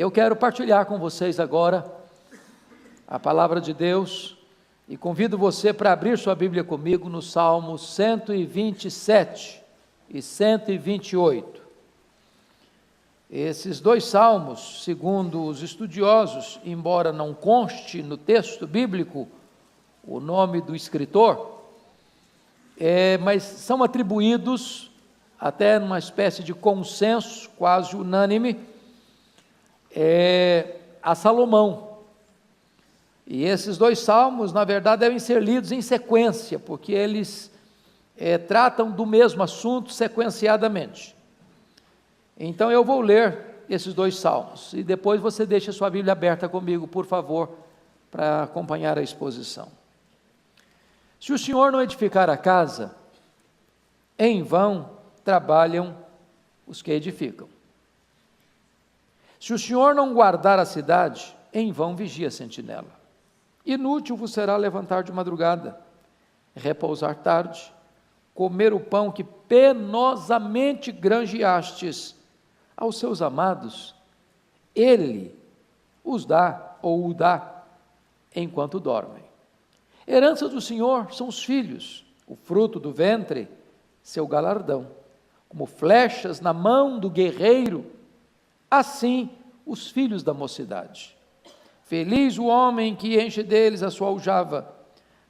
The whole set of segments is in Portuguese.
eu quero partilhar com vocês agora a palavra de Deus e convido você para abrir sua Bíblia comigo no Salmo 127 e 128. Esses dois salmos, segundo os estudiosos, embora não conste no texto bíblico o nome do escritor, mas são atribuídos, até numa espécie de consenso quase unânime, a Salomão. E esses dois salmos, na verdade, devem ser lidos em sequência, porque eles tratam do mesmo assunto sequenciadamente. Então eu vou ler esses dois salmos, e depois você deixa sua Bíblia aberta comigo, por favor, para acompanhar a exposição. Se o Senhor não edificar a casa, em vão trabalham os que edificam. Se o Senhor não guardar a cidade, em vão vigia a sentinela. Inútil vos será levantar de madrugada, repousar tarde, comer o pão que penosamente granjeastes aos seus amados, ele os dá ou o dá enquanto dormem. Herança do Senhor são os filhos, o fruto do ventre, seu galardão. Como flechas na mão do guerreiro, assim os filhos da mocidade. Feliz o homem que enche deles a sua aljava,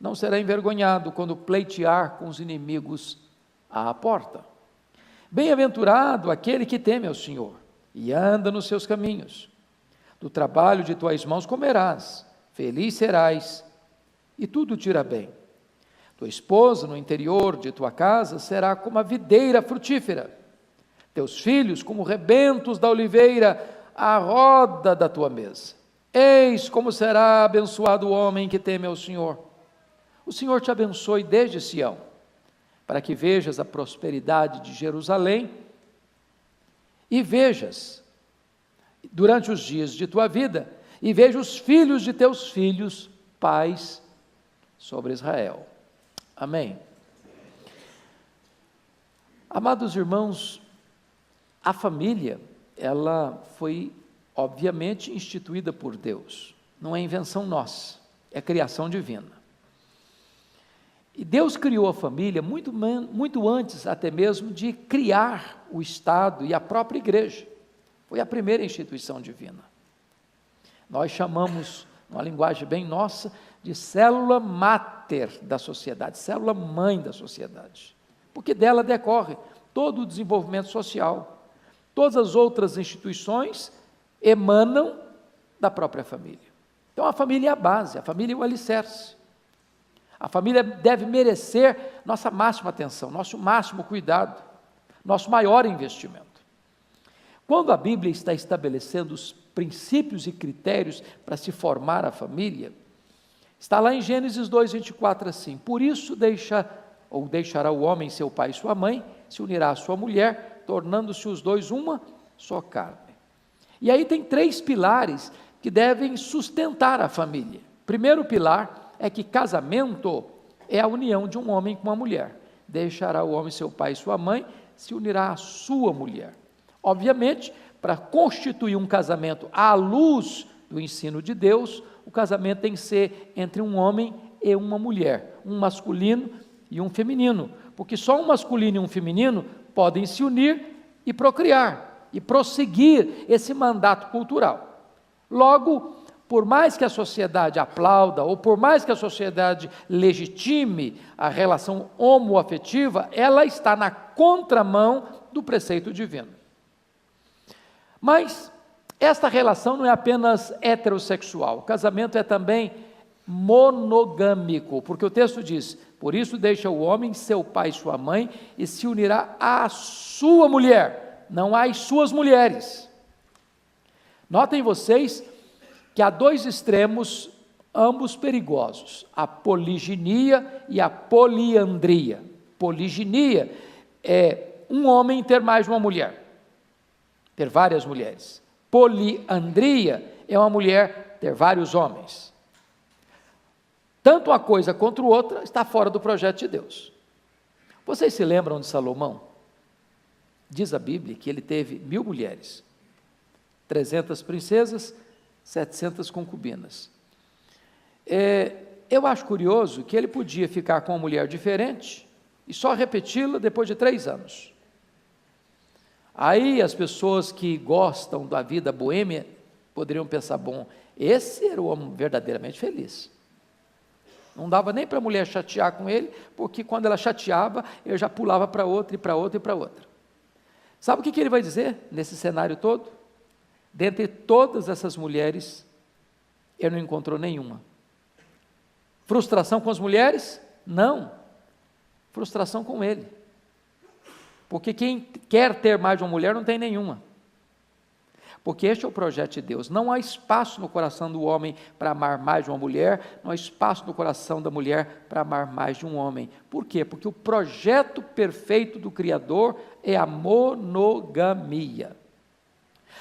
não será envergonhado quando pleitear com os inimigos à porta. Bem-aventurado aquele que teme ao Senhor e anda nos seus caminhos. Do trabalho de tuas mãos comerás, feliz serás, e tudo te irá bem. Tua esposa no interior de tua casa será como a videira frutífera, teus filhos como rebentos da oliveira à roda da tua mesa. Eis como será abençoado o homem que teme ao Senhor. O Senhor te abençoe desde Sião, para que vejas a prosperidade de Jerusalém e vejas, durante os dias de tua vida, e veja os filhos de teus filhos, paz sobre Israel. Amém. Amados irmãos, a família, ela foi obviamente instituída por Deus, não é invenção nossa, é criação divina. E Deus criou a família muito antes até mesmo de criar o Estado e a própria igreja. Foi a primeira instituição divina. Nós chamamos, uma linguagem bem nossa, de célula máter da sociedade, célula mãe da sociedade, porque dela decorre todo o desenvolvimento social. Todas as outras instituições emanam da própria família. Então a família é a base, a família é o alicerce. A família deve merecer nossa máxima atenção, nosso máximo cuidado, nosso maior investimento. Quando a Bíblia está estabelecendo os princípios e critérios para se formar a família, está lá em Gênesis 2:24 assim: por isso deixará o homem seu pai e sua mãe, se unirá à sua mulher, tornando-se os dois uma só carne. E aí tem três pilares que devem sustentar a família. Primeiro pilar é que casamento é a união de um homem com uma mulher. Deixará o homem seu pai e sua mãe, se unirá à sua mulher. Obviamente, para constituir um casamento à luz do ensino de Deus, o casamento tem que ser entre um homem e uma mulher, um masculino e um feminino, porque só um masculino e um feminino podem se unir e procriar, e prosseguir esse mandato cultural. Logo, por mais que a sociedade aplauda, ou por mais que a sociedade legitime a relação homoafetiva, ela está na contramão do preceito divino. Mas esta relação não é apenas heterossexual, o casamento é também monogâmico, porque o texto diz: por isso deixa o homem seu pai e sua mãe, e se unirá à sua mulher, não às suas mulheres. Notem vocês que há dois extremos, ambos perigosos: a poliginia e a poliandria. Poliginia é um homem ter mais de uma mulher, ter várias mulheres. Poliandria é uma mulher ter vários homens. Tanto uma coisa quanto outra está fora do projeto de Deus. Vocês se lembram de Salomão? Diz a Bíblia que ele teve 1000 mulheres. 300 princesas, 700 concubinas. Eu acho curioso que ele podia ficar com uma mulher diferente e só repeti-la depois de 3 anos. Aí as pessoas que gostam da vida boêmia poderiam pensar, bom, esse era o homem verdadeiramente feliz. Não dava nem para a mulher chatear com ele, porque quando ela chateava, ele já pulava para outra, e para outra, e para outra. Sabe o que ele vai dizer nesse cenário todo? Dentre todas essas mulheres, ele não encontrou nenhuma. Frustração com as mulheres? Não. Frustração com ele. Porque quem quer ter mais de uma mulher não tem nenhuma. Porque este é o projeto de Deus. Não há espaço no coração do homem para amar mais de uma mulher, não há espaço no coração da mulher para amar mais de um homem. Por quê? Porque o projeto perfeito do Criador é a monogamia.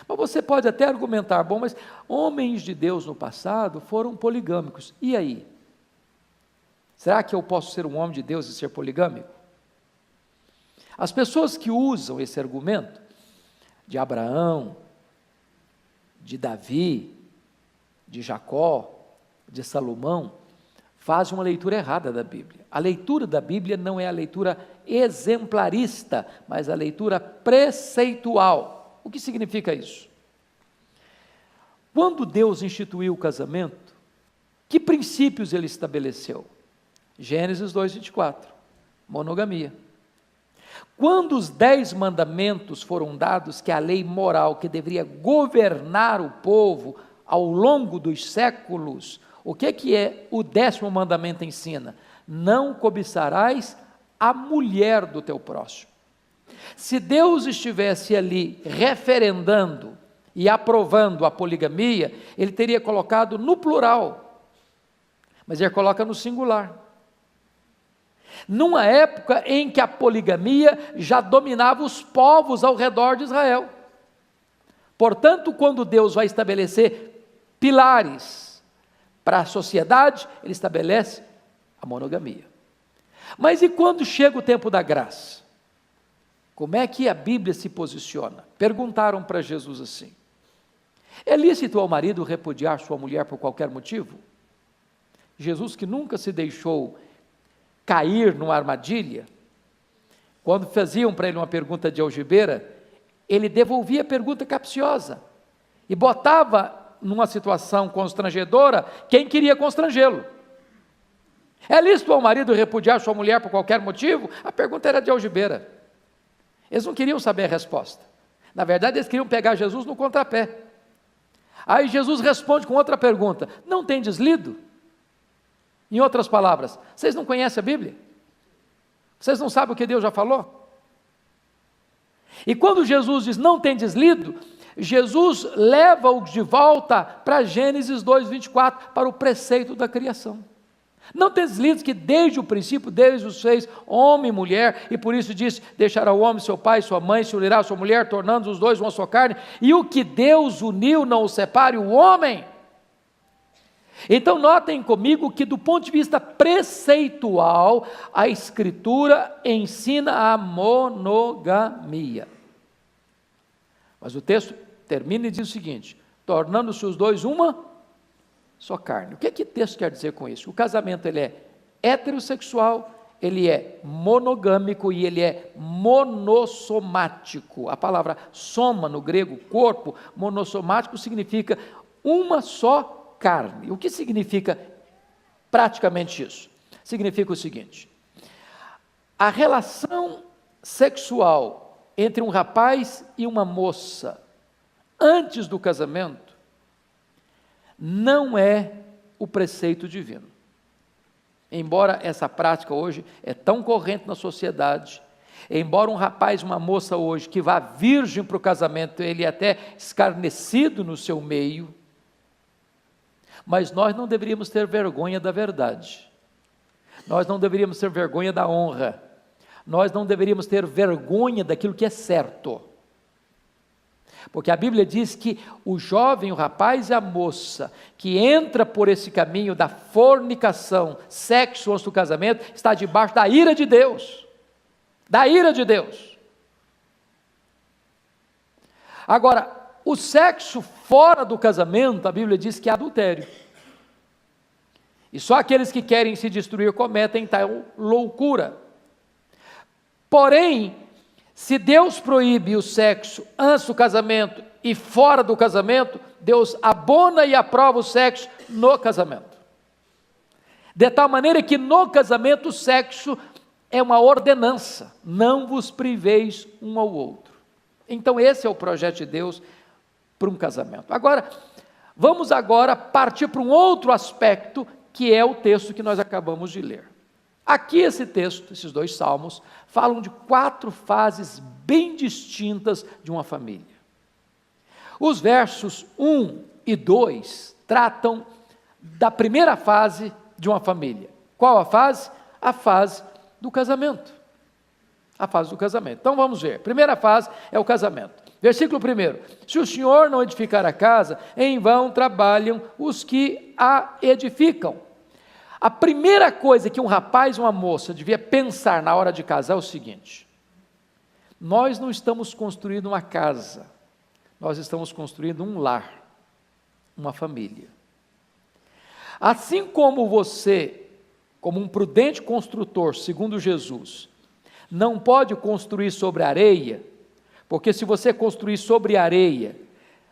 Mas você pode até argumentar, bom, mas homens de Deus no passado foram poligâmicos. E aí? Será que eu posso ser um homem de Deus e ser poligâmico? As pessoas que usam esse argumento, de Abraão, de Davi, de Jacó, de Salomão, fazem uma leitura errada da Bíblia. A leitura da Bíblia não é a leitura exemplarista, mas a leitura preceitual. O que significa isso? Quando Deus instituiu o casamento, que princípios ele estabeleceu? Gênesis 2:24, monogamia. Quando os 10 mandamentos foram dados, que é a lei moral que deveria governar o povo ao longo dos séculos, o que é o 10º mandamento ensina? Não cobiçarás a mulher do teu próximo. Se Deus estivesse ali referendando e aprovando a poligamia, ele teria colocado no plural, mas ele coloca no singular. Numa época em que a poligamia já dominava os povos ao redor de Israel. Portanto, quando Deus vai estabelecer pilares para a sociedade, ele estabelece a monogamia. Mas e quando chega o tempo da graça? Como é que a Bíblia se posiciona? Perguntaram para Jesus assim: é lícito ao marido repudiar sua mulher por qualquer motivo? Jesus, que nunca se deixou cair numa armadilha, quando faziam para ele uma pergunta de algibeira, ele devolvia a pergunta capciosa e botava numa situação constrangedora quem queria constrangê-lo. É lícito ao marido repudiar sua mulher por qualquer motivo? A pergunta era de algibeira. Eles não queriam saber a resposta. Na verdade, eles queriam pegar Jesus no contrapé. Aí Jesus responde com outra pergunta: não tendes lido? Em outras palavras, vocês não conhecem a Bíblia? Vocês não sabem o que Deus já falou? E quando Jesus diz, não tendes lido, Jesus leva-os de volta para Gênesis 2:24, para o preceito da criação. Não tendes lido que desde o princípio, Deus os fez homem e mulher, e por isso disse, deixará o homem seu pai e sua mãe, se unirá a sua mulher, tornando os dois uma só carne, e o que Deus uniu não o separe o homem. Então notem comigo que do ponto de vista preceitual, a Escritura ensina a monogamia. Mas o texto termina e diz o seguinte, tornando-se os dois uma só carne. O que o texto quer dizer com isso? O casamento ele é heterossexual, ele é monogâmico e ele é monossomático. A palavra soma no grego, corpo, monossomático significa uma só carne. O que significa praticamente isso? Significa o seguinte: a relação sexual entre um rapaz e uma moça antes do casamento não é o preceito divino. Embora essa prática hoje é tão corrente na sociedade, embora um rapaz e uma moça hoje que vá virgem para o casamento, ele é até escarnecido no seu meio, mas nós não deveríamos ter vergonha da verdade, nós não deveríamos ter vergonha da honra, nós não deveríamos ter vergonha daquilo que é certo, porque a Bíblia diz que o jovem, o rapaz e a moça que entra por esse caminho da fornicação, sexo antes do casamento, está debaixo da ira de Deus, da ira de Deus. Agora, o sexo fora do casamento, a Bíblia diz que é adultério. E só aqueles que querem se destruir cometem tal loucura. Porém, se Deus proíbe o sexo antes do casamento e fora do casamento, Deus abona e aprova o sexo no casamento. De tal maneira que no casamento o sexo é uma ordenança, não vos priveis um ao outro. Então esse é o projeto de Deus para um casamento. Agora, vamos partir para um outro aspecto, que é o texto que nós acabamos de ler. Aqui esse texto, esses 2 salmos, falam de 4 fases bem distintas de uma família. Os versos 1 e 2 tratam da primeira fase de uma família. Qual a fase? A fase do casamento. A fase do casamento. Então vamos ver. Primeira fase é o casamento. Versículo 1: se o Senhor não edificar a casa, em vão trabalham os que a edificam. A primeira coisa que um rapaz e uma moça devia pensar na hora de casar é o seguinte: nós não estamos construindo uma casa, nós estamos construindo um lar, uma família. Assim como você, como um prudente construtor, segundo Jesus, não pode construir sobre areia, porque se você construir sobre areia,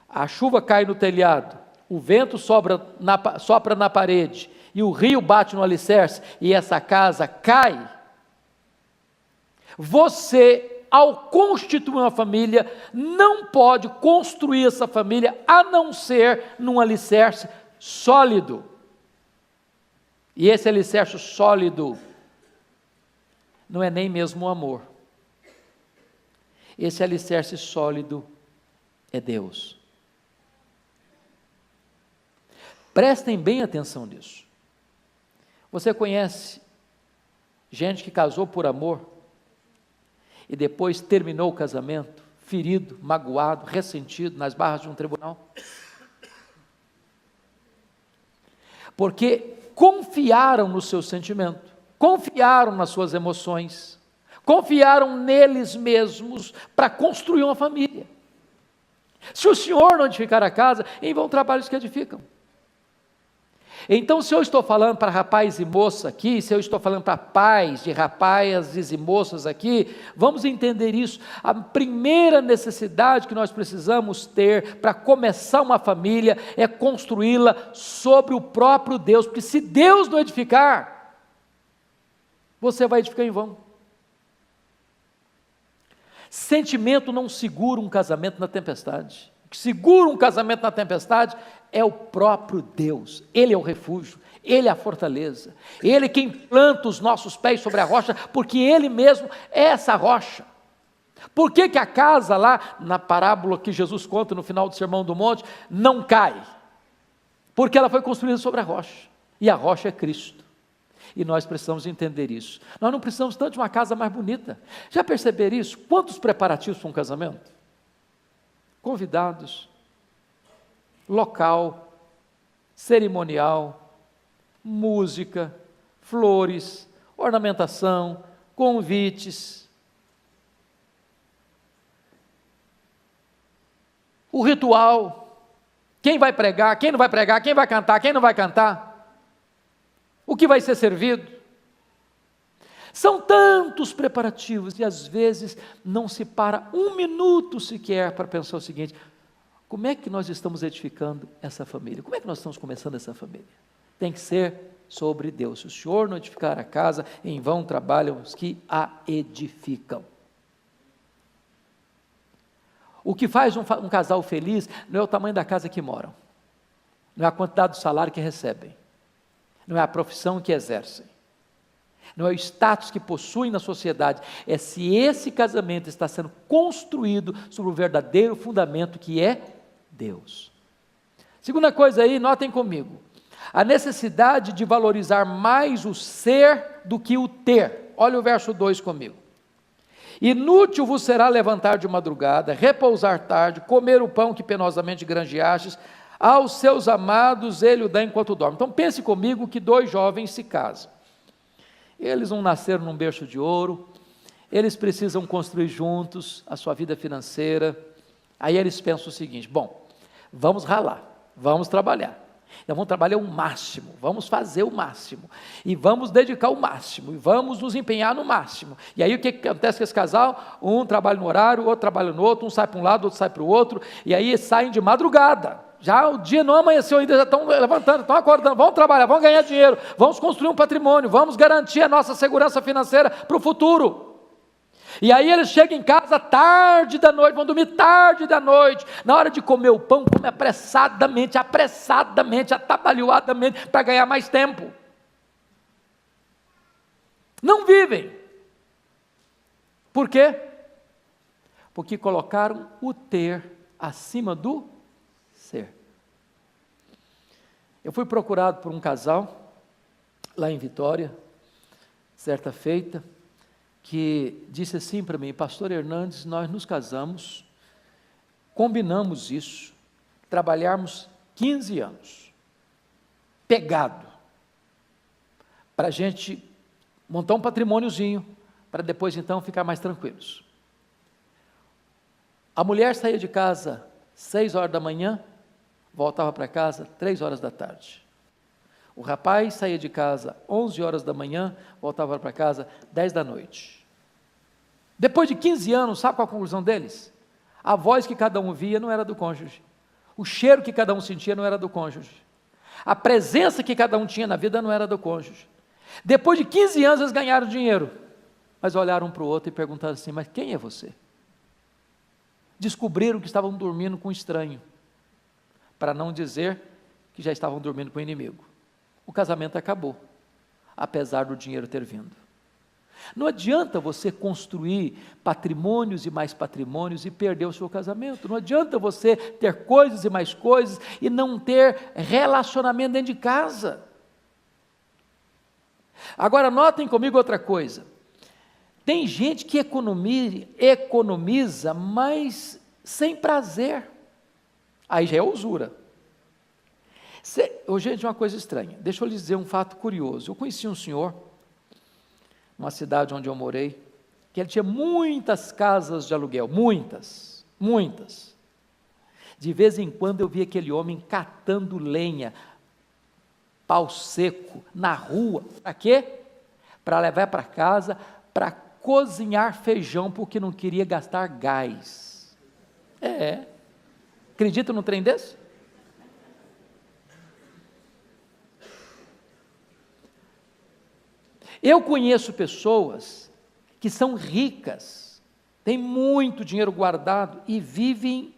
a chuva cai no telhado, o vento sopra na parede, e o rio bate no alicerce, e essa casa cai. Você, ao constituir uma família, não pode construir essa família, a não ser num alicerce sólido. E esse alicerce sólido não é nem mesmo o amor. Esse alicerce sólido é Deus. Prestem bem atenção nisso. Você conhece gente que casou por amor e depois terminou o casamento ferido, magoado, ressentido nas barras de um tribunal? Porque confiaram no seu sentimento, confiaram nas suas emoções, confiaram neles mesmos para construir uma família. Se o Senhor não edificar a casa, em vão trabalhos que edificam. Então, se eu estou falando para rapaz e moça aqui, se eu estou falando para pais de rapazes e moças aqui, vamos entender isso. A primeira necessidade que nós precisamos ter para começar uma família é construí-la sobre o próprio Deus, porque se Deus não edificar, você vai edificar em vão. Sentimento não segura um casamento na tempestade. O que segura um casamento na tempestade é o próprio Deus. Ele é o refúgio, Ele é a fortaleza, Ele é quem planta os nossos pés sobre a rocha, porque Ele mesmo é essa rocha. Por que que a casa lá, na parábola que Jesus conta no final do Sermão do Monte, não cai? Porque ela foi construída sobre a rocha, e a rocha é Cristo. E nós precisamos entender isso. Nós não precisamos tanto de uma casa mais bonita. Já perceberam isso? Quantos preparativos para um casamento? Convidados, local, cerimonial, música, flores, ornamentação, convites. O ritual, quem vai pregar, quem não vai pregar, quem vai cantar, quem não vai cantar. O que vai ser servido? São tantos preparativos e às vezes não se para um minuto sequer para pensar o seguinte: como é que nós estamos edificando essa família? Como é que nós estamos começando essa família? Tem que ser sobre Deus. Se o Senhor não edificar a casa, em vão trabalham os que a edificam. O que faz um casal feliz não é o tamanho da casa que moram, não é a quantidade do salário que recebem, não é a profissão que exercem, não é o status que possuem na sociedade, é se esse casamento está sendo construído sobre o verdadeiro fundamento que é Deus. Segunda coisa aí, notem comigo, a necessidade de valorizar mais o ser do que o ter. Olha o verso 2 comigo. Inútil vos será levantar de madrugada, repousar tarde, comer o pão que penosamente granjeastes, aos seus amados ele o dá enquanto dorme. Então pense comigo que 2 jovens se casam. Eles não nasceram num berço de ouro, eles precisam construir juntos a sua vida financeira, Aí eles pensam o seguinte: bom, vamos ralar, vamos trabalhar. Então vamos trabalhar o máximo, vamos fazer o máximo, e vamos dedicar o máximo, e vamos nos empenhar no máximo. E aí o que acontece com esse casal? Um trabalha no horário, o outro trabalha no outro, um sai para um lado, o outro sai para o outro, e aí saem de madrugada. Já o dia não amanheceu ainda, já estão levantando, estão acordando, vamos trabalhar, vamos ganhar dinheiro, vamos construir um patrimônio, vamos garantir a nossa segurança financeira para o futuro. E aí eles chegam em casa tarde da noite, vão dormir tarde da noite, na hora de comer o pão, come apressadamente, atabalhoadamente, para ganhar mais tempo. Não vivem. Por quê? Porque colocaram o ter acima do ser. Eu fui procurado por um casal, lá em Vitória, certa feita, que disse assim para mim: pastor Hernandes, nós nos casamos, combinamos isso, trabalharmos 15 anos, pegado, para a gente montar um patrimôniozinho, para depois então ficar mais tranquilos. A mulher saía de casa 6 horas da manhã, voltava para casa 3 horas da tarde. O rapaz saía de casa 11 horas da manhã, voltava para casa 10 da noite. Depois de 15 anos, sabe qual a conclusão deles? A voz que cada um via não era do cônjuge. O cheiro que cada um sentia não era do cônjuge. A presença que cada um tinha na vida não era do cônjuge. Depois de 15 anos, eles ganharam dinheiro. Mas olharam um para o outro e perguntaram assim: mas quem é você? Descobriram que estavam dormindo com um estranho, para não dizer que já estavam dormindo com o inimigo. O casamento acabou, apesar do dinheiro ter vindo. Não adianta você construir patrimônios e mais patrimônios e perder o seu casamento. Não adianta você ter coisas e mais coisas e não ter relacionamento dentro de casa. Agora notem comigo outra coisa. Tem gente que economiza, mas sem prazer. Aí já é usura. Gente, uma coisa estranha. Deixa eu lhes dizer um fato curioso. Eu conheci um senhor, numa cidade onde eu morei, que ele tinha muitas casas de aluguel, muitas. De vez em quando eu via aquele homem catando lenha, pau seco, na rua. Para quê? Para levar para casa, para cozinhar feijão, porque não queria gastar gás. Acredita num trem desse? Eu conheço pessoas que são ricas, têm muito dinheiro guardado e vivem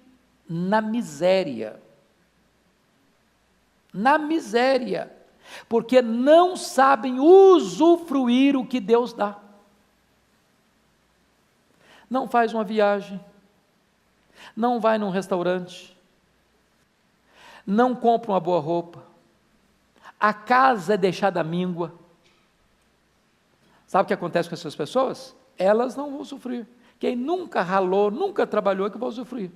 na miséria. Na miséria, porque não sabem usufruir o que Deus dá. Não faz uma viagem, não vai num restaurante, não compra uma boa roupa, a casa é deixada à míngua. Sabe o que acontece com essas pessoas? Elas não vão usufruir. Quem nunca ralou, nunca trabalhou, é que vai usufruir.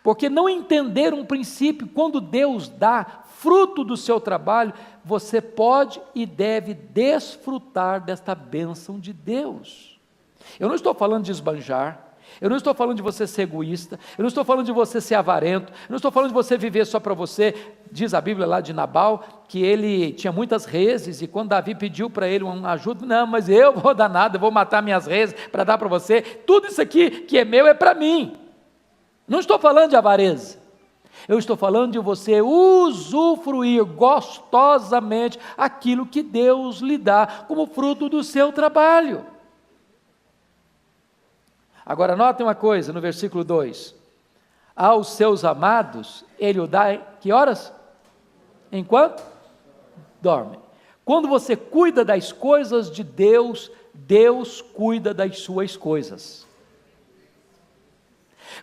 Porque não entender um princípio: quando Deus dá fruto do seu trabalho, você pode e deve desfrutar desta bênção de Deus. Eu não estou falando de esbanjar, eu não estou falando de você ser egoísta, eu não estou falando de você ser avarento, eu não estou falando de você viver só para você. Diz a Bíblia lá de Nabal, que ele tinha muitas reses, e quando Davi pediu para ele uma ajuda: não, mas eu vou dar nada, eu vou matar minhas reses para dar para você, tudo isso aqui que é meu é para mim. Não estou falando de avareza, eu estou falando de você usufruir gostosamente aquilo que Deus lhe dá como fruto do seu trabalho. Agora notem uma coisa, no versículo 2, aos seus amados ele o dá em que horas? Enquanto dormem. Quando você cuida das coisas de Deus, Deus cuida das suas coisas.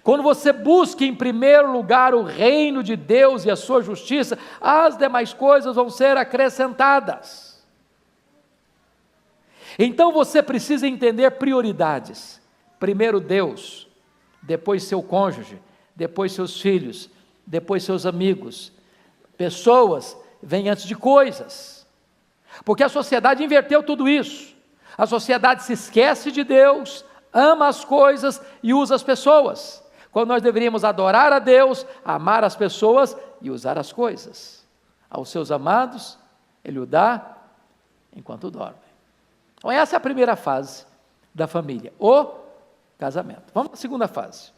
Quando você busca em primeiro lugar o reino de Deus e a sua justiça, as demais coisas vão ser acrescentadas. Então você precisa entender prioridades. Primeiro Deus, depois seu cônjuge, depois seus filhos, depois seus amigos. Pessoas vêm antes de coisas, porque a sociedade inverteu tudo isso. A sociedade se esquece de Deus ama as coisas e usa as pessoas. Quando nós deveríamos adorar a Deus, amar as pessoas e usar as coisas. Aos seus amados, Ele o dá enquanto dorme. Então essa é a primeira fase da família, o casamento. Vamos para a segunda fase.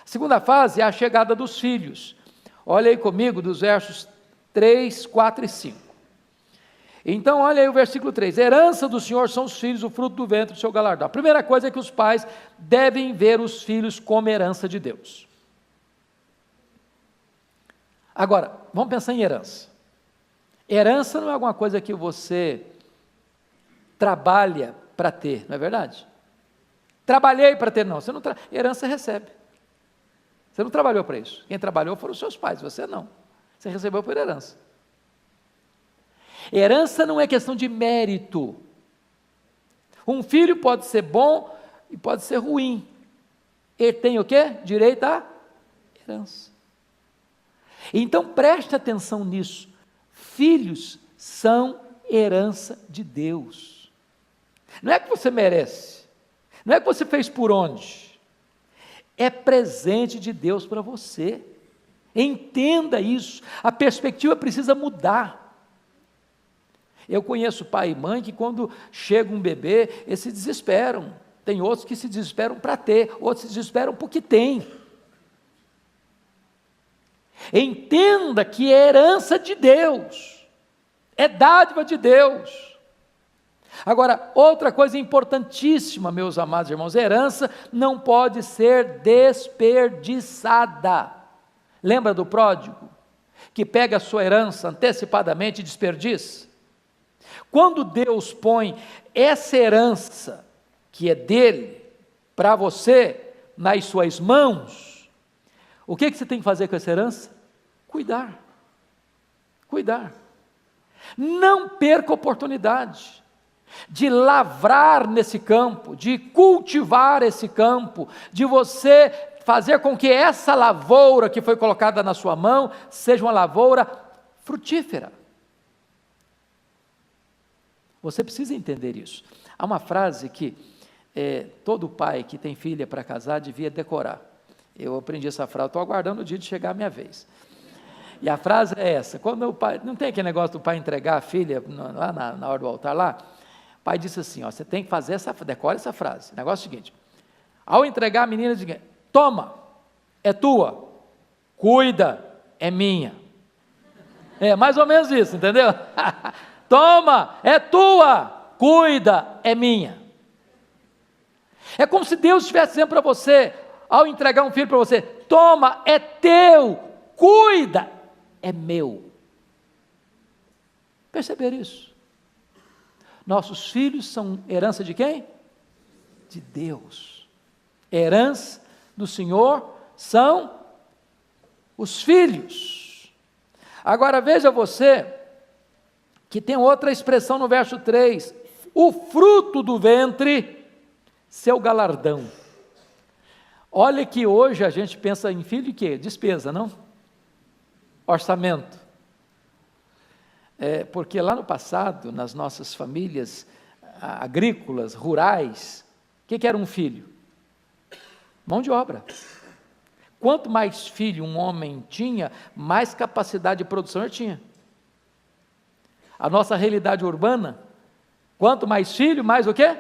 A segunda fase é a chegada dos filhos. Olha aí comigo dos versos 3, 4 e 5. Então olha aí o versículo 3, herança do Senhor são os filhos, o fruto do ventre do seu galardão. A primeira coisa é que os pais devem ver os filhos como herança de Deus. Agora, vamos pensar em herança. Herança não é alguma coisa que você trabalha para ter, não é verdade? Trabalhei para ter, não. Você não herança recebe. Você não trabalhou para isso. Quem trabalhou foram os seus pais, você não. Você recebeu por herança. Herança não é questão de mérito. Um filho pode ser bom e pode ser ruim. Ele tem o quê? Direito à herança. Então preste atenção nisso. Filhos são herança de Deus. Não é que você merece. Não é que você fez por onde. É presente de Deus para você. Entenda isso. A perspectiva precisa mudar. Eu conheço pai e mãe que quando chega um bebê, eles se desesperam. Tem outros que se desesperam para ter, outros se desesperam porque tem. Entenda que é herança de Deus, é dádiva de Deus. Agora, outra coisa importantíssima, meus amados irmãos, herança não pode ser desperdiçada. Lembra do pródigo, que pega a sua herança antecipadamente e desperdiça? Quando Deus põe essa herança, que é dele, para você, nas suas mãos, o que você tem que fazer com essa herança? Cuidar. Cuidar. Não perca a oportunidade de lavrar nesse campo, de cultivar esse campo, de você fazer com que essa lavoura que foi colocada na sua mão, seja uma lavoura frutífera. Você precisa entender isso. Há uma frase que todo pai que tem filha para casar devia decorar. Eu aprendi essa frase, estou aguardando o dia de chegar a minha vez. E a frase é essa, quando o pai, não tem aquele negócio do pai entregar a filha lá na hora do altar lá, o pai disse assim, ó, você tem que fazer decora essa frase, o negócio é o seguinte, ao entregar a menina, diz, toma, é tua, cuida, é minha. É mais ou menos isso, entendeu? Toma, é tua, cuida, é minha. É como se Deus estivesse dizendo para você, ao entregar um filho para você, toma, é teu, cuida, é meu. Perceberam isso? Nossos filhos são herança de quem? De Deus. Herança do Senhor são os filhos. Agora veja você, que tem outra expressão no verso 3, o fruto do ventre, seu galardão. Olha que hoje a gente pensa em filho de quê? Despesa, não? Orçamento. Porque lá no passado, nas nossas famílias agrícolas, rurais, o que era um filho? Mão de obra. Quanto mais filho um homem tinha, mais capacidade de produção ele tinha. A nossa realidade urbana, quanto mais filho, mais o quê?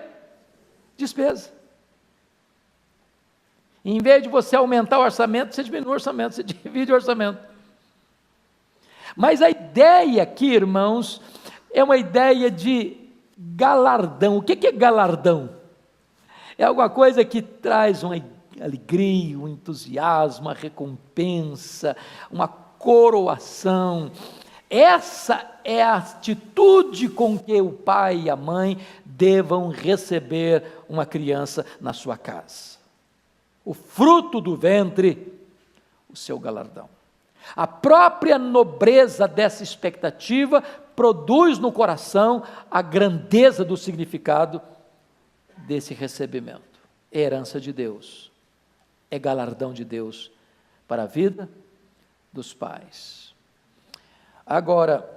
Despesa. Em vez de você aumentar o orçamento, você diminui o orçamento, você divide o orçamento. Mas a ideia aqui, irmãos, é uma ideia de galardão. O que é galardão? É alguma coisa que traz uma alegria, um entusiasmo, uma recompensa, uma coroação. Essa é a atitude com que o pai e a mãe devam receber uma criança na sua casa. O fruto do ventre, o seu galardão. A própria nobreza dessa expectativa produz no coração a grandeza do significado desse recebimento. É herança de Deus, é galardão de Deus para a vida dos pais. Agora,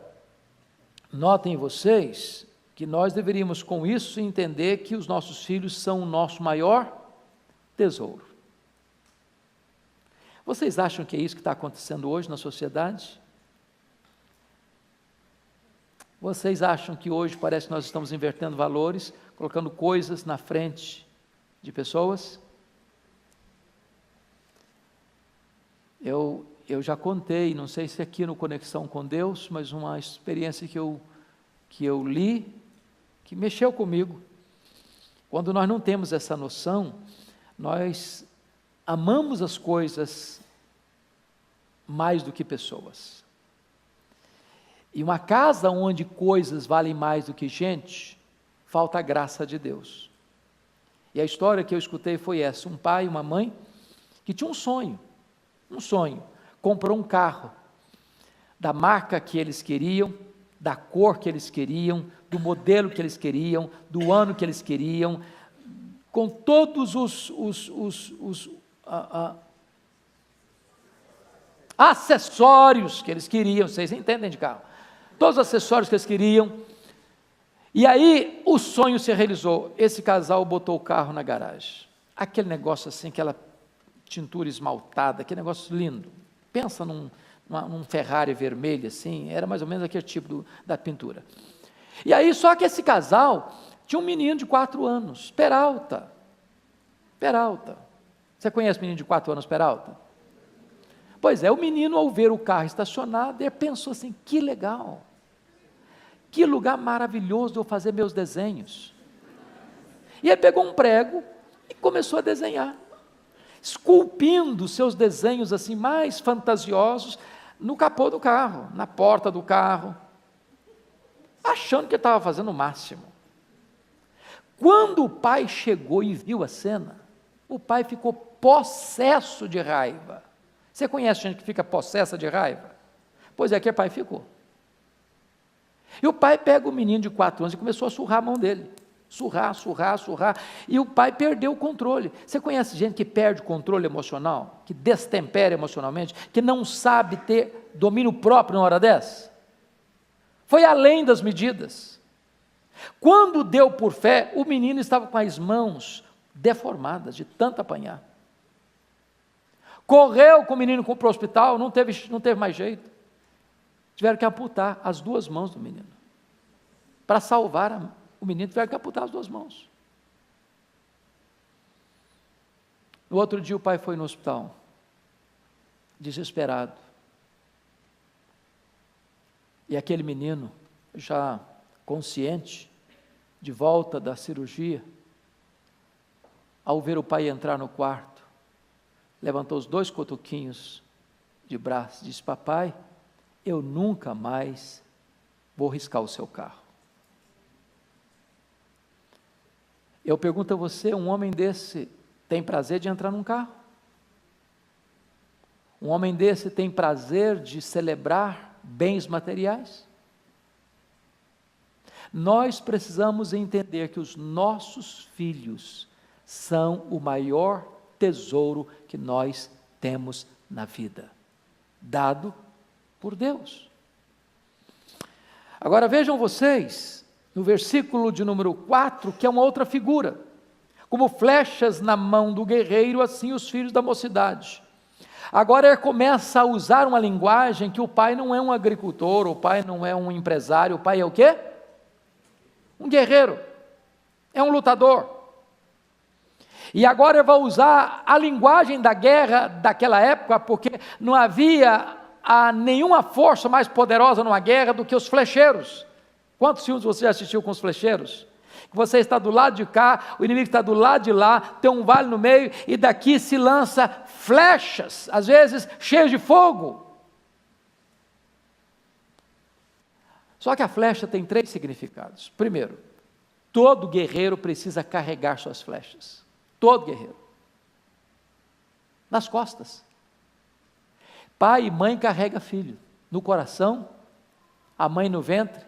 notem vocês que nós deveríamos com isso entender que os nossos filhos são o nosso maior tesouro. Vocês acham que é isso que está acontecendo hoje na sociedade? Vocês acham que hoje parece que nós estamos invertendo valores, colocando coisas na frente de pessoas? Eu já contei, não sei se aqui no Conexão com Deus, mas uma experiência que eu li, que mexeu comigo. Quando nós não temos essa noção, nós amamos as coisas mais do que pessoas. E uma casa onde coisas valem mais do que gente, falta a graça de Deus. E a história que eu escutei foi essa: um pai e uma mãe que tinham um sonho, comprou um carro, da marca que eles queriam, da cor que eles queriam, do modelo que eles queriam, do ano que eles queriam, com todos os acessórios que eles queriam. Vocês entendem de carro? Todos os acessórios que eles queriam. E aí o sonho se realizou. Esse casal botou o carro na garagem. Aquele negócio assim, aquela tintura esmaltada, aquele negócio lindo. Pensa num Ferrari vermelho assim, era mais ou menos aquele tipo da pintura. E aí, só que esse casal tinha um menino de 4 anos, Peralta. Você conhece o menino de 4 anos, Peralta? Pois é, o menino, ao ver o carro estacionado, ele pensou assim: que legal, que lugar maravilhoso de eu fazer meus desenhos. E ele pegou um prego e começou a desenhar, esculpindo seus desenhos assim mais fantasiosos no capô do carro, na porta do carro, achando que ele estava fazendo o máximo. Quando o pai chegou e viu a cena, o pai ficou possesso de raiva. Você conhece gente que fica possessa de raiva? Pois é, que o pai ficou. E o pai pega o menino de 4 anos e começou a surrar a mão dele. Surrar. E o pai perdeu o controle. Você conhece gente que perde o controle emocional? Que destempera emocionalmente? Que não sabe ter domínio próprio na hora dessa? Foi além das medidas. Quando deu por fé, o menino estava com as mãos deformadas de tanto apanhar. Correu com o menino para o hospital, não teve mais jeito. Tiveram que amputar as 2 mãos do menino. Para salvar o menino, tiveram que amputar as 2 mãos. No outro dia o pai foi no hospital, desesperado. E aquele menino, já consciente, de volta da cirurgia, ao ver o pai entrar no quarto, levantou os 2 cotoquinhos de braço e disse: papai, eu nunca mais vou riscar o seu carro. Eu pergunto a você, um homem desse tem prazer de entrar num carro? Um homem desse tem prazer de celebrar bens materiais? Nós precisamos entender que os nossos filhos são o maior tesouro que nós temos na vida, dado por Deus. Agora vejam vocês, no versículo de número 4, que é uma outra figura. Como flechas na mão do guerreiro, assim os filhos da mocidade. Agora ele começa a usar uma linguagem que o pai não é um agricultor, o pai não é um empresário, o pai é o quê? Um guerreiro, é um lutador. E agora ele vai usar a linguagem da guerra daquela época, porque não havia nenhuma força mais poderosa numa guerra do que os flecheiros. Quantos filmes você já assistiu com os flecheiros? Você está do lado de cá, o inimigo está do lado de lá, tem um vale no meio, e daqui se lança flechas, às vezes cheias de fogo. Só que a flecha tem 3 significados. Primeiro, todo guerreiro precisa carregar suas flechas. Todo guerreiro. Nas costas. Pai e mãe carrega filho. No coração, a mãe no ventre,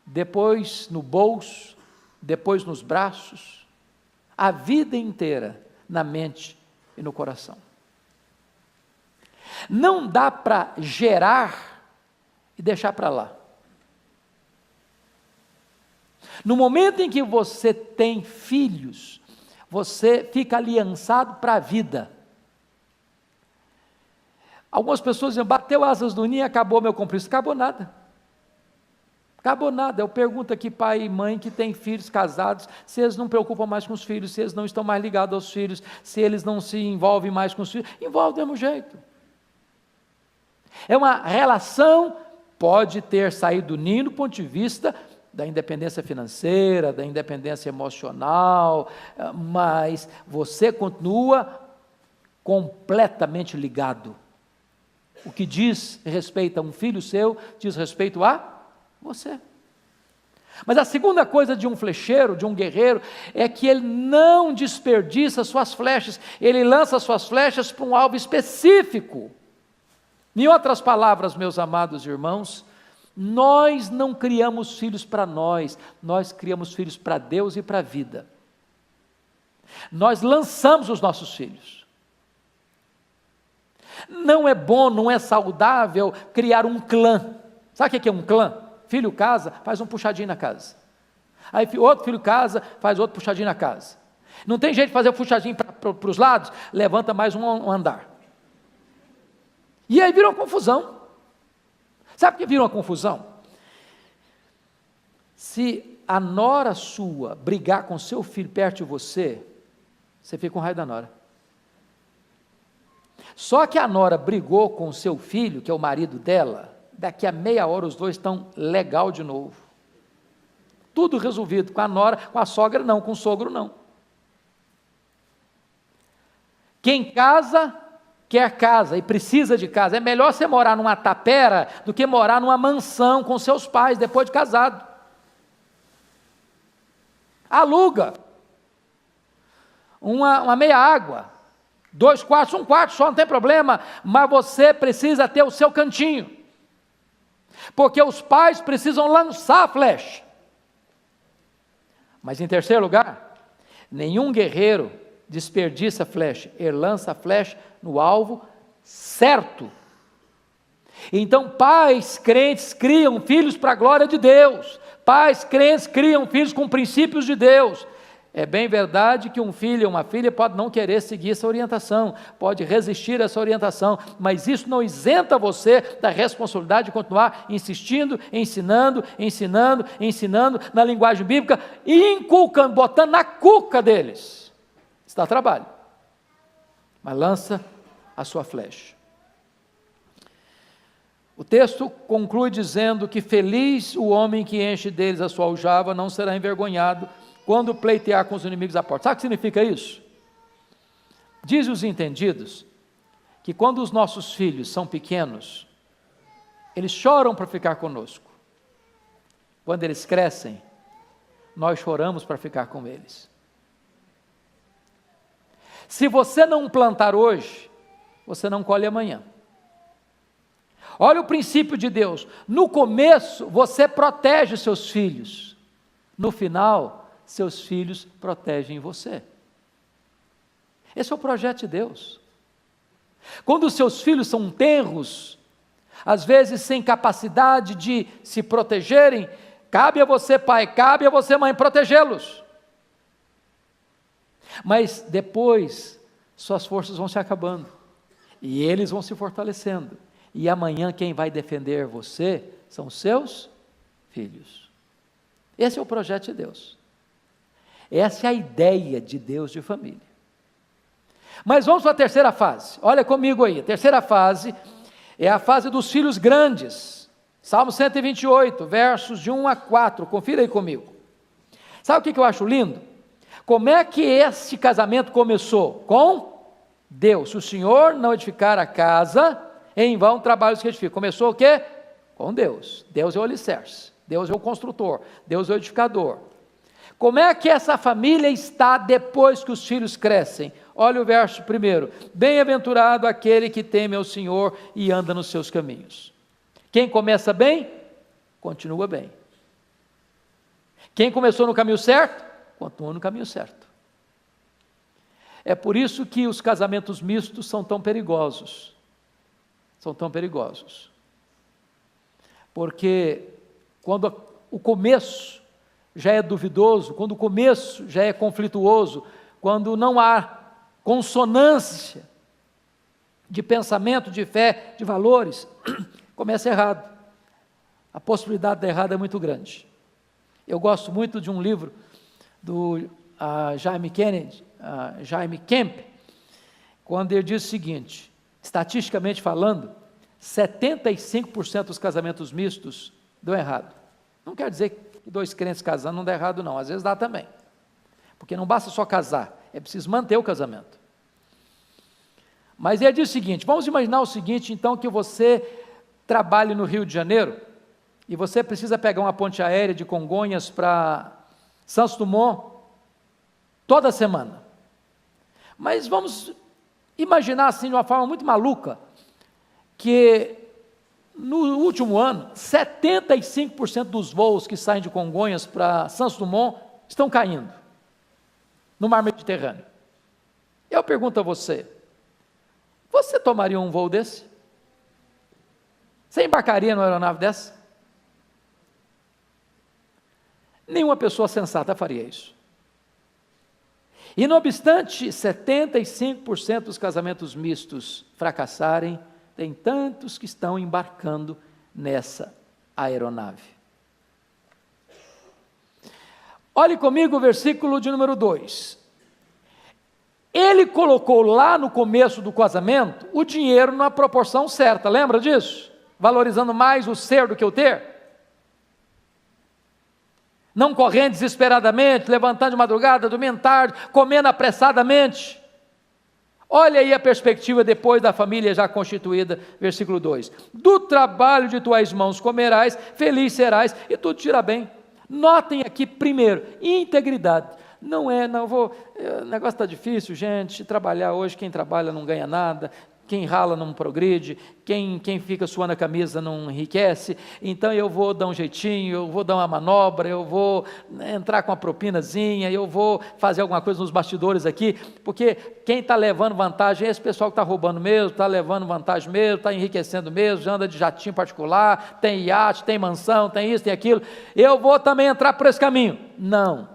depois no bolso, depois nos braços, a vida inteira na mente e no coração. Não dá para gerar e deixar para lá. No momento em que você tem filhos, você fica aliançado para a vida. Algumas pessoas dizem, bateu asas do ninho e acabou meu compromisso. Acabou nada. Acabou nada. Eu pergunto aqui, pai e mãe que têm filhos casados, se eles não preocupam mais com os filhos, se eles não estão mais ligados aos filhos, se eles não se envolvem mais com os filhos. Envolve do mesmo jeito. É uma relação, pode ter saído do ninho do ponto de vista da independência financeira, da independência emocional, mas você continua completamente ligado. O que diz respeito a um filho seu, diz respeito a você. Mas a segunda coisa de um flecheiro, de um guerreiro, é que ele não desperdiça suas flechas, ele lança suas flechas para um alvo específico. Em outras palavras, meus amados irmãos, nós não criamos filhos para nós criamos filhos para Deus e para a vida. Nós lançamos os nossos filhos. Não é bom, não é saudável criar um clã. Sabe o que é um clã? Filho casa, faz um puxadinho na casa. Aí outro filho casa, faz outro puxadinho na casa. Não tem jeito de fazer o puxadinho para os lados? Levanta mais um andar. E aí vira uma confusão. Sabe por que vira uma confusão? Se a nora sua brigar com seu filho perto de você, você fica com raiva da nora. Só que a nora brigou com o seu filho, que é o marido dela, daqui a meia hora os dois estão legal de novo. Tudo resolvido, com a nora, com a sogra não, com o sogro não. Quem casa, quer casa e precisa de casa. É melhor você morar numa tapera do que morar numa mansão com seus pais depois de casado. Aluga uma meia água. 2 quartos, 1 quarto só, não tem problema, mas você precisa ter o seu cantinho, porque os pais precisam lançar a flecha. Mas em terceiro lugar, nenhum guerreiro desperdiça a flecha, ele lança a flecha no alvo certo. Então pais crentes criam filhos para a glória de Deus, pais crentes criam filhos com princípios de Deus. É bem verdade que um filho ou uma filha pode não querer seguir essa orientação, pode resistir a essa orientação, mas isso não isenta você da responsabilidade de continuar insistindo, ensinando na linguagem bíblica e inculcando, botando na cuca deles. Isso dá trabalho, mas lança a sua flecha. O texto conclui dizendo que feliz o homem que enche deles a sua aljava, não será envergonhado quando pleitear com os inimigos à porta. Sabe o que significa isso? Diz os entendidos que quando os nossos filhos são pequenos, eles choram para ficar conosco. Quando eles crescem, nós choramos para ficar com eles. Se você não plantar hoje, você não colhe amanhã. Olha o princípio de Deus. No começo, você protege os seus filhos. No final, seus filhos protegem você. Esse é o projeto de Deus. Quando os seus filhos são tenros, às vezes sem capacidade de se protegerem, cabe a você, pai, cabe a você, mãe, protegê-los. Mas depois, suas forças vão se acabando, e eles vão se fortalecendo, e amanhã quem vai defender você são os seus filhos. Esse é o projeto de Deus. Essa é a ideia de Deus de família. Mas vamos para a terceira fase. Olha comigo aí. A terceira fase é a fase dos filhos grandes. Salmo 128, versos de 1 a 4. Confira aí comigo. Sabe o que eu acho lindo? Como é que esse casamento começou? Com Deus. Se o Senhor não edificar a casa, em vão trabalhos que edificam. Começou o quê? Com Deus. Deus é o alicerce. Deus é o construtor. Deus é o edificador. Como é que essa família está depois que os filhos crescem? Olha o verso primeiro. Bem-aventurado aquele que teme ao Senhor e anda nos seus caminhos. Quem começa bem, continua bem. Quem começou no caminho certo, continua no caminho certo. É por isso que os casamentos mistos são tão perigosos. São tão perigosos. Porque quando o começo já é duvidoso, quando o começo já é conflituoso, quando não há consonância de pensamento, de fé, de valores, começa errado. A possibilidade de errado é muito grande. Eu gosto muito de um livro do Jaime Kemp, quando ele diz o seguinte: estatisticamente falando, 75% dos casamentos mistos dão errado. Não quer dizer que dois crentes casando não dá errado, não. Às vezes dá também. Porque não basta só casar, é preciso manter o casamento. Mas ele diz o seguinte: vamos imaginar o seguinte, então, que você trabalhe no Rio de Janeiro e você precisa pegar uma ponte aérea de Congonhas para Santos Dumont toda semana. Mas vamos imaginar assim, de uma forma muito maluca, que no último ano, 75% dos voos que saem de Congonhas para Santos Dumont estão caindo no mar Mediterrâneo. Eu pergunto a você, você tomaria um voo desse? Você embarcaria numa aeronave dessa? Nenhuma pessoa sensata faria isso. E não obstante 75% dos casamentos mistos fracassarem, tem tantos que estão embarcando nessa aeronave. Olhe comigo o versículo de número 2. Ele colocou lá no começo do casamento o dinheiro na proporção certa, lembra disso? Valorizando mais o ser do que o ter. Não correndo desesperadamente, levantando de madrugada, dormindo tarde, comendo apressadamente. Olha aí a perspectiva depois da família já constituída, versículo 2. Do trabalho de tuas mãos comerás, feliz serás, e tudo te irá bem. Notem aqui primeiro, integridade. Não, o negócio está difícil, gente, trabalhar hoje, quem trabalha não ganha nada, quem rala não progride, quem fica suando a camisa não enriquece, então eu vou dar um jeitinho, eu vou dar uma manobra, eu vou entrar com uma propinazinha, eu vou fazer alguma coisa nos bastidores aqui, porque quem está levando vantagem é esse pessoal que está roubando mesmo, está levando vantagem mesmo, está enriquecendo mesmo, já anda de jatinho particular, tem iate, tem mansão, tem isso, tem aquilo, eu vou também entrar por esse caminho. Não.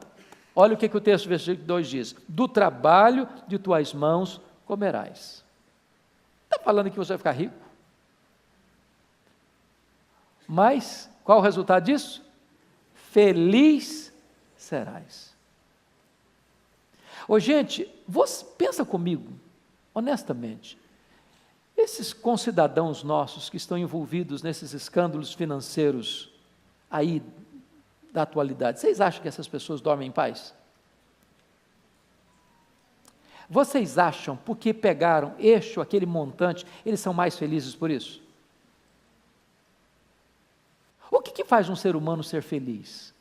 Olha o que o texto, versículo 2 diz: do trabalho de tuas mãos comerás. Está falando que você vai ficar rico? Mas, qual o resultado disso? Feliz serás. Ô gente, você pensa comigo, honestamente, esses concidadãos nossos que estão envolvidos nesses escândalos financeiros aí da atualidade, vocês acham que essas pessoas dormem em paz? Vocês acham, porque pegaram aquele montante, eles são mais felizes por isso? O que faz um ser humano ser feliz?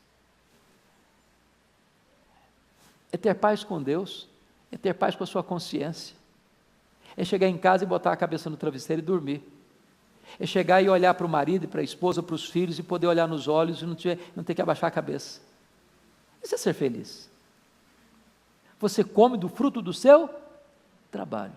É ter paz com Deus, é ter paz com a sua consciência, é chegar em casa e botar a cabeça no travesseiro e dormir, é chegar e olhar para o marido, para a esposa, para os filhos e poder olhar nos olhos e não ter que abaixar a cabeça. Isso é ser feliz. Você come do fruto do seu trabalho.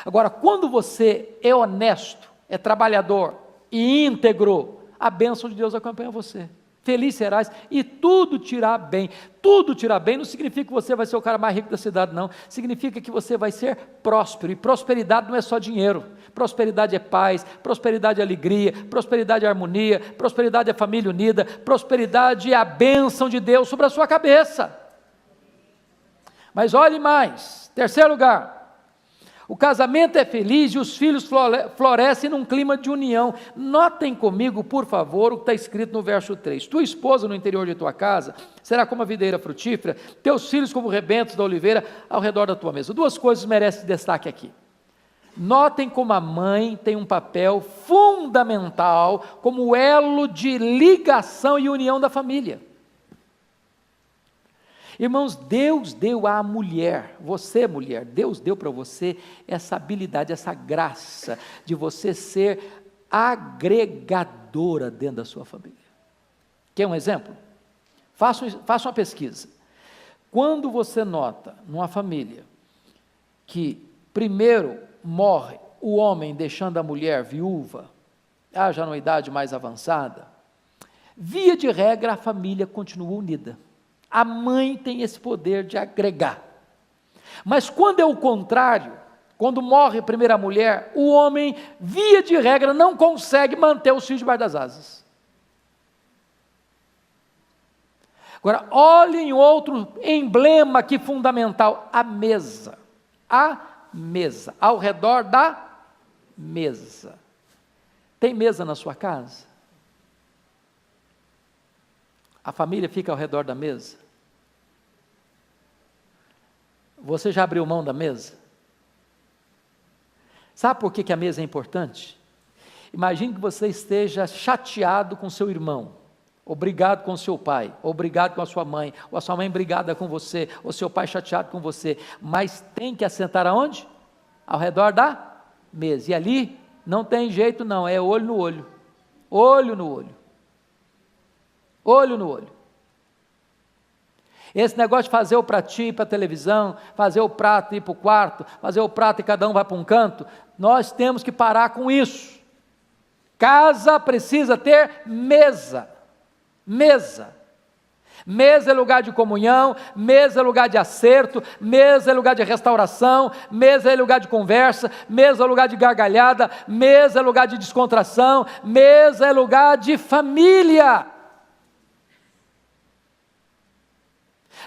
Agora, quando você é honesto, é trabalhador e íntegro, a bênção de Deus acompanha você. Feliz serás e tudo te irá bem. Tudo te irá bem não significa que você vai ser o cara mais rico da cidade, não. Significa que você vai ser próspero. E prosperidade não é só dinheiro. Prosperidade é paz, prosperidade é alegria, prosperidade é harmonia, prosperidade é família unida, prosperidade é a bênção de Deus sobre a sua cabeça. Mas olhe mais, terceiro lugar, o casamento é feliz e os filhos florescem num clima de união. Notem comigo, por favor, o que está escrito no verso 3. Tua esposa no interior de tua casa será como a videira frutífera, teus filhos como rebentos da oliveira ao redor da tua mesa. Duas coisas merecem destaque aqui. Notem como a mãe tem um papel fundamental como elo de ligação e união da família. Irmãos, Deus deu à mulher, você mulher, Deus deu para você essa habilidade, essa graça de você ser agregadora dentro da sua família. Quer um exemplo? Faça uma pesquisa. Quando você nota numa família que primeiro morre o homem deixando a mulher viúva, já numa idade mais avançada, via de regra a família continua unida. A mãe tem esse poder de agregar. Mas quando é o contrário, quando morre a primeira mulher, o homem, via de regra, não consegue manter os filhos debaixo das asas. Agora, olhem outro emblema aqui fundamental, a mesa. A mesa, ao redor da mesa. Tem mesa na sua casa? A família fica ao redor da mesa? Você já abriu mão da mesa? Sabe por que a mesa é importante? Imagine que você esteja chateado com seu irmão, ou brigado com seu pai, ou brigado com a sua mãe, ou a sua mãe brigada com você, ou seu pai chateado com você, mas tem que assentar aonde? Ao redor da mesa, e ali não tem jeito não, é olho no olho, olho no olho, olho no olho. Esse negócio de fazer o pratinho ir para a televisão, fazer o prato ir para o quarto, fazer o prato e cada um vai para um canto, nós temos que parar com isso. Casa precisa ter mesa, mesa. Mesa é lugar de comunhão, mesa é lugar de acerto, mesa é lugar de restauração, mesa é lugar de conversa, mesa é lugar de gargalhada, mesa é lugar de descontração, mesa é lugar de família.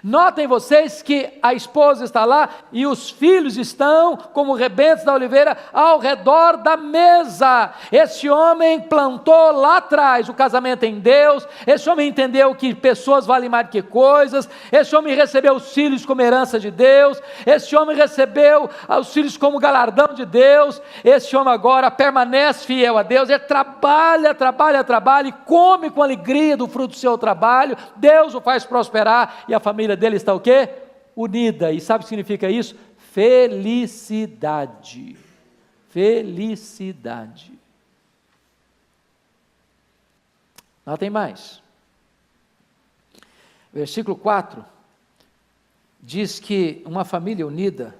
Notem vocês que a esposa está lá e os filhos estão, como rebentos da oliveira, ao redor da mesa. Esse homem plantou lá atrás o casamento em Deus, esse homem entendeu que pessoas valem mais do que coisas, esse homem recebeu os filhos como herança de Deus, esse homem recebeu os filhos como galardão de Deus, esse homem agora permanece fiel a Deus, ele trabalha e come com alegria do fruto do seu trabalho, Deus o faz prosperar e a família dele está o quê? Unida. E sabe o que significa isso? Felicidade. Felicidade. Não tem mais. Versículo 4 diz que uma família unida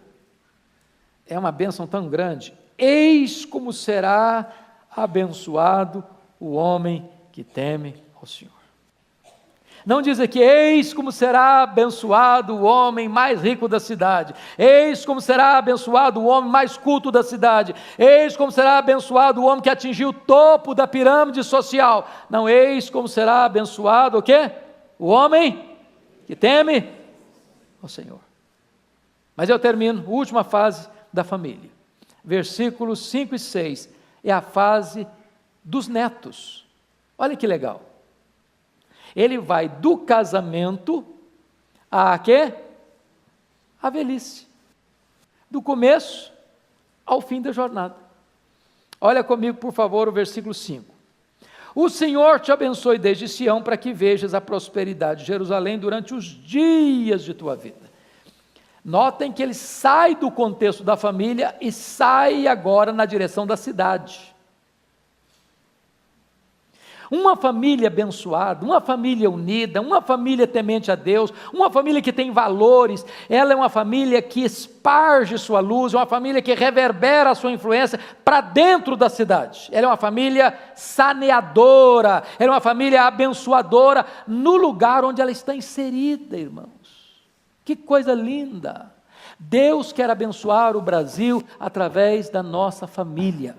é uma bênção tão grande. Eis como será abençoado o homem que teme ao Senhor. Não diz aqui, eis como será abençoado o homem mais rico da cidade, eis como será abençoado o homem mais culto da cidade, eis como será abençoado o homem que atingiu o topo da pirâmide social. Não, eis como será abençoado o quê? O homem que teme ao Senhor. Mas eu termino, última fase da família. Versículos 5 e 6, é a fase dos netos. Olha que legal. Ele vai do casamento a quê? A velhice. Do começo ao fim da jornada. Olha comigo, por favor, o versículo 5. O Senhor te abençoe desde Sião para que vejas a prosperidade de Jerusalém durante os dias de tua vida. Notem que ele sai do contexto da família e sai agora na direção da cidade. Uma família abençoada, uma família unida, uma família temente a Deus, uma família que tem valores, ela é uma família que esparge sua luz, uma família que reverbera a sua influência para dentro da cidade. Ela é uma família saneadora, ela é uma família abençoadora no lugar onde ela está inserida, irmãos. Que coisa linda! Deus quer abençoar o Brasil através da nossa família.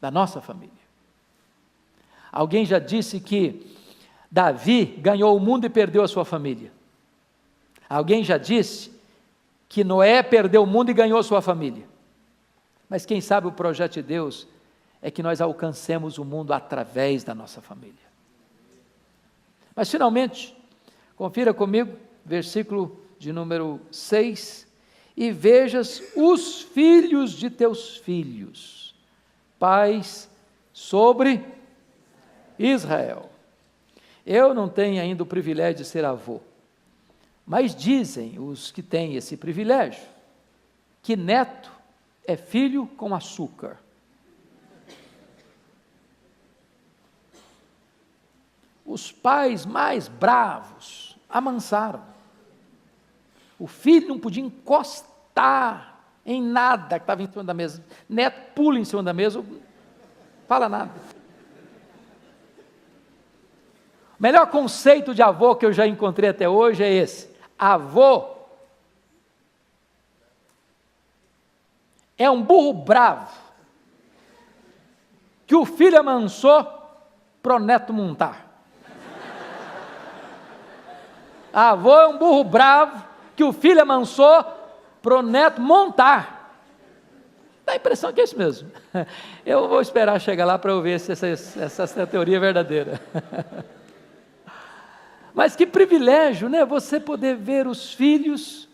Da nossa família. Alguém já disse que Davi ganhou o mundo e perdeu a sua família. Alguém já disse que Noé perdeu o mundo e ganhou a sua família. Mas quem sabe o projeto de Deus é que nós alcancemos o mundo através da nossa família. Mas finalmente, confira comigo, versículo de número 6, e vejas os filhos de teus filhos, pais sobre Israel. Eu não tenho ainda o privilégio de ser avô, mas dizem os que têm esse privilégio, que neto é filho com açúcar. Os pais mais bravos amansaram. O filho não podia encostar em nada que estava em cima da mesa. Neto pula em cima da mesa, fala nada. O melhor conceito de avô que eu já encontrei até hoje é esse: avô é um burro bravo que o filho amansou para o neto montar. Avô é um burro bravo que o filho amansou para o neto montar. Dá a impressão que é isso mesmo. Eu vou esperar chegar lá para eu ver se essa teoria é verdadeira. Mas que privilégio, né? Você poder ver os filhos,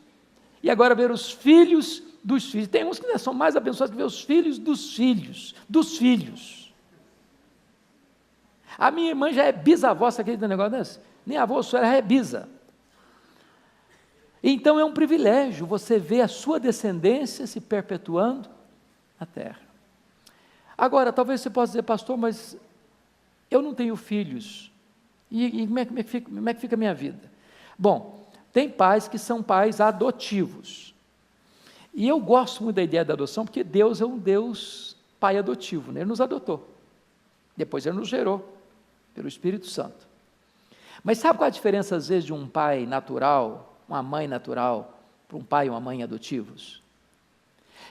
e agora ver os filhos dos filhos. Tem uns que são mais abençoados que ver os filhos dos filhos, dos filhos. A minha irmã já é bisavó, você acredita num negócio desse? Nem avô, só é bisa. Então é um privilégio você ver a sua descendência se perpetuando na terra. Agora, talvez você possa dizer, pastor, mas eu não tenho filhos, e como é que fica a minha vida? Bom, tem pais que são pais adotivos, e eu gosto muito da ideia da adoção, porque Deus é um Deus pai adotivo, né? Ele nos adotou, depois Ele nos gerou, pelo Espírito Santo. Mas sabe qual é a diferença às vezes de um pai natural, uma mãe natural, para um pai e uma mãe adotivos?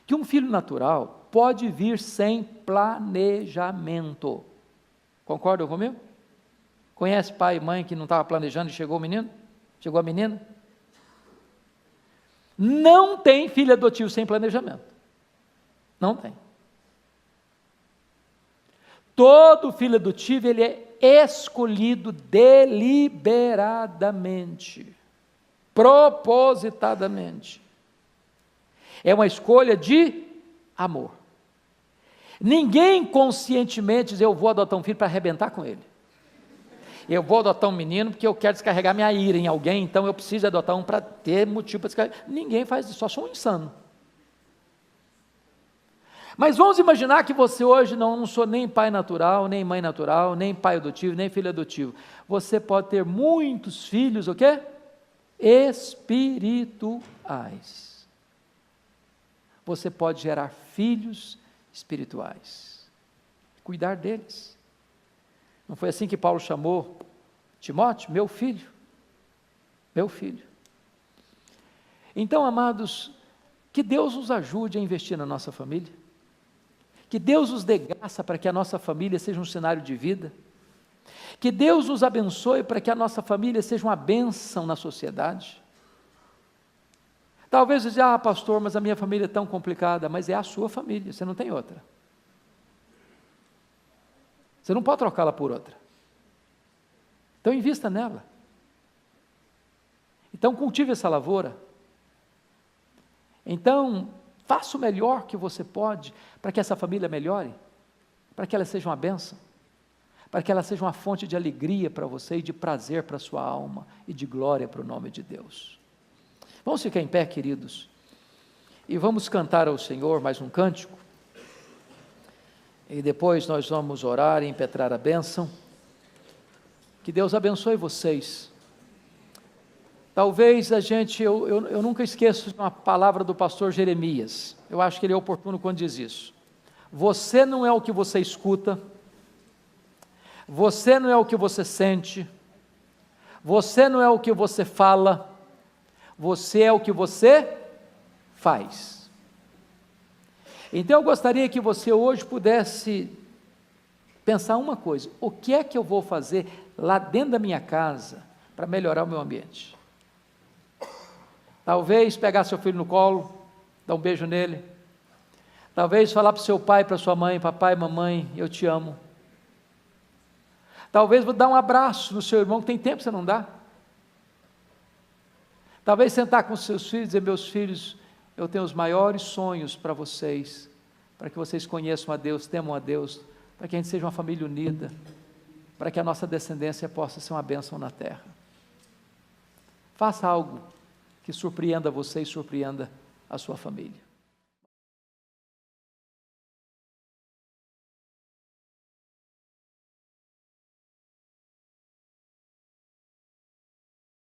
Que um filho natural pode vir sem planejamento. Concordam comigo? Conhece pai e mãe que não estava planejando e chegou o menino? Chegou a menina? Não tem filho adotivo sem planejamento. Não tem. Todo filho adotivo, ele é escolhido deliberadamente, propositadamente. É uma escolha de amor. Ninguém conscientemente diz, eu vou adotar um filho para arrebentar com ele. Eu vou adotar um menino porque eu quero descarregar minha ira em alguém, então eu preciso adotar um para ter motivo para descarregar. Ninguém faz isso, só sou um insano. Mas vamos imaginar que você hoje não sou nem pai natural, nem mãe natural, nem pai adotivo, nem filho adotivo. Você pode ter muitos filhos, o quê? Espirituais. Você pode gerar filhos espirituais. Cuidar deles. Não foi assim que Paulo chamou Timóteo? Meu filho. Meu filho. Então, amados, que Deus nos ajude a investir na nossa família. Que Deus nos dê graça para que a nossa família seja um cenário de vida. Que Deus nos abençoe para que a nossa família seja uma bênção na sociedade. Talvez você diga, pastor, mas a minha família é tão complicada, mas é a sua família, você não tem outra. Você não pode trocá-la por outra. Então invista nela. Então cultive essa lavoura. Então faça o melhor que você pode para que essa família melhore, para que ela seja uma bênção, para que ela seja uma fonte de alegria para você e de prazer para a sua alma e de glória para o nome de Deus. Vamos ficar em pé, queridos, e vamos cantar ao Senhor mais um cântico, e depois nós vamos orar e impetrar a bênção. Que Deus abençoe vocês. Talvez eu nunca esqueço de uma palavra do pastor Jeremias, eu acho que ele é oportuno quando diz isso. Você não é o que você escuta, você não é o que você sente, você não é o que você fala, você é o que você faz. Então eu gostaria que você hoje pudesse pensar uma coisa: o que é que eu vou fazer lá dentro da minha casa para melhorar o meu ambiente? Talvez pegar seu filho no colo, dar um beijo nele. Talvez falar para o seu pai, para a sua mãe: papai, mamãe, eu te amo. Talvez dar um abraço no seu irmão, que tem tempo que você não dá. Talvez sentar com os seus filhos e dizer: meus filhos, eu tenho os maiores sonhos para vocês, para que vocês conheçam a Deus, temam a Deus, para que a gente seja uma família unida, para que a nossa descendência possa ser uma bênção na terra. Faça algo que surpreenda você e surpreenda a sua família.